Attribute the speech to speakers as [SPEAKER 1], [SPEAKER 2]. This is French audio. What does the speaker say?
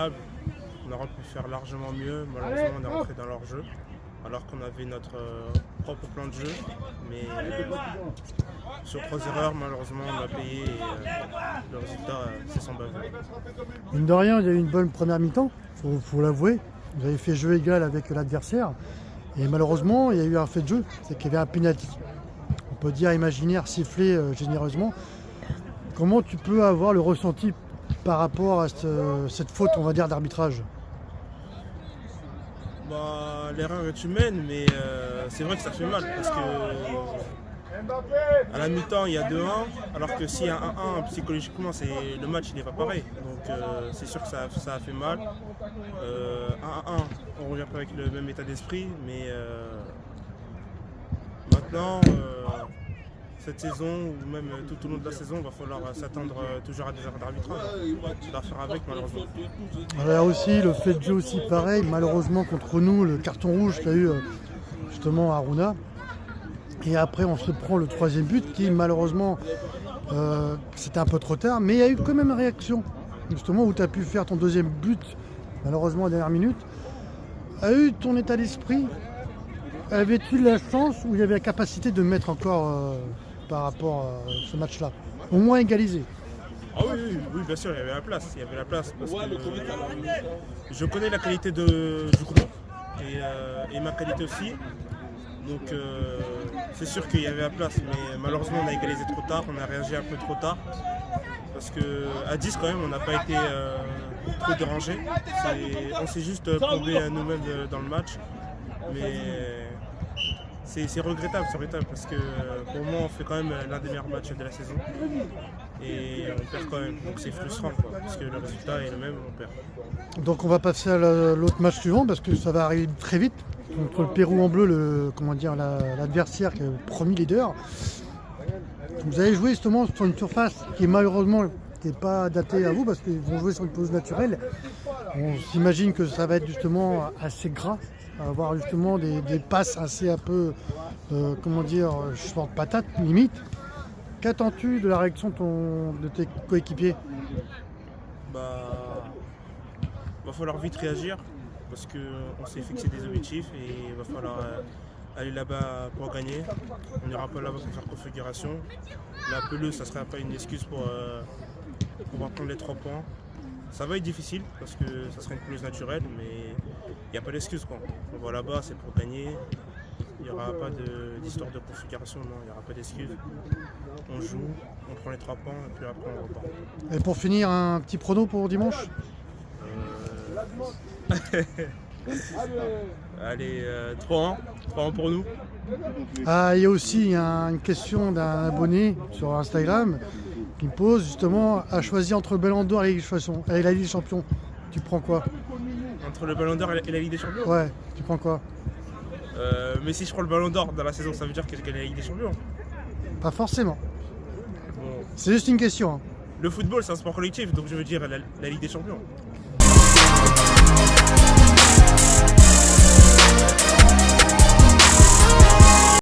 [SPEAKER 1] convenable. On aurait pu faire largement mieux. Malheureusement, on est rentré dans leur jeu, alors qu'on avait notre propre plan de jeu. Mais sur 3 erreurs, malheureusement, on a payé et le résultat, c'est sans bavure.
[SPEAKER 2] Mine de rien, il y a eu une bonne première mi-temps, faut l'avouer. Vous avez fait jeu égal avec l'adversaire. Et malheureusement, il y a eu un fait de jeu, c'est qu'il y avait un penalty. On peut dire imaginaire, sifflé généreusement. Comment tu peux avoir le ressenti par rapport à cette faute, on va dire, d'arbitrage?
[SPEAKER 1] L'erreur est humaine, mais c'est vrai que ça fait mal parce que à la mi-temps il y a 2-1, alors que s'il y a 1-1, psychologiquement le match il n'est pas pareil. Donc c'est sûr que ça a fait mal. 1-1, on revient pas avec le même état d'esprit, mais maintenant cette saison ou même tout au long de la saison, il va falloir s'attendre toujours à des erreurs d'arbitrage. On doit faire avec malheureusement.
[SPEAKER 2] Alors aussi, le fait de jeu aussi pareil, malheureusement contre nous, le carton rouge qu'a eu justement Harouna. Et après on se prend le 3e but qui malheureusement c'était un peu trop tard, mais il y a eu quand même une réaction. Justement où tu as pu faire ton 2e but, malheureusement à la dernière minute. A eu ton état d'esprit? Avais-tu la chance ou il y avait la capacité de mettre encore par rapport à ce match-là? Au moins égaliser.
[SPEAKER 1] Ah oui, bien sûr, il y avait la place. Il y avait la place parce que je connais la qualité du groupe et ma qualité aussi. Donc c'est sûr qu'il y avait la place, mais malheureusement on a égalisé trop tard, on a réagi un peu trop tard. Parce qu'à 10 quand même, on n'a pas été trop dérangé. On s'est juste plombé à nous-mêmes dans le match. Mais c'est regrettable parce que pour moi on fait quand même l'un des meilleurs matchs de la saison et on perd quand même, donc c'est frustrant parce que le résultat est le même, on perd.
[SPEAKER 2] Donc on va passer à l'autre match suivant parce que ça va arriver très vite contre le Pérou en bleu, l'adversaire qui est le premier leader. Vous allez jouer justement sur une surface qui est malheureusement n'est pas adaptée à vous parce qu'ils vont jouer sur une pelouse naturelle. On s'imagine que ça va être justement assez gras, avoir justement des passes assez un peu, patate limite. Qu'attends-tu de la réaction de tes coéquipiers?
[SPEAKER 1] Va falloir vite réagir parce qu'on s'est fixé des objectifs et il va falloir aller là-bas pour gagner. On n'ira pas là-bas pour faire configuration. La pelouse, ça ne sera pas une excuse pour prendre les 3 points. Ça va être difficile parce que ça sera une pelouse naturelle, mais il n'y a pas d'excuse. On va là-bas, c'est pour gagner. Il n'y aura pas d'histoire de configuration, non, il n'y aura pas d'excuse. On joue, on prend les 3 points et puis après on repart.
[SPEAKER 2] Et pour finir, un petit prono pour dimanche?
[SPEAKER 1] Allez, 3-1 pour nous.
[SPEAKER 2] Ah, il y a aussi une question d'un abonné sur Instagram qui me pose justement à choisir entre le Ballon d'Or et la Ligue des Champions. Tu prends quoi?
[SPEAKER 1] Entre le Ballon d'Or et la Ligue des Champions?
[SPEAKER 2] Ouais, tu prends quoi?
[SPEAKER 1] Mais si je prends le Ballon d'Or dans la saison, ça veut dire que je gagne la Ligue des Champions?
[SPEAKER 2] Pas forcément.
[SPEAKER 1] Bon.
[SPEAKER 2] C'est juste une question.
[SPEAKER 1] Le football, c'est un sport collectif, donc je veux dire la Ligue des Champions.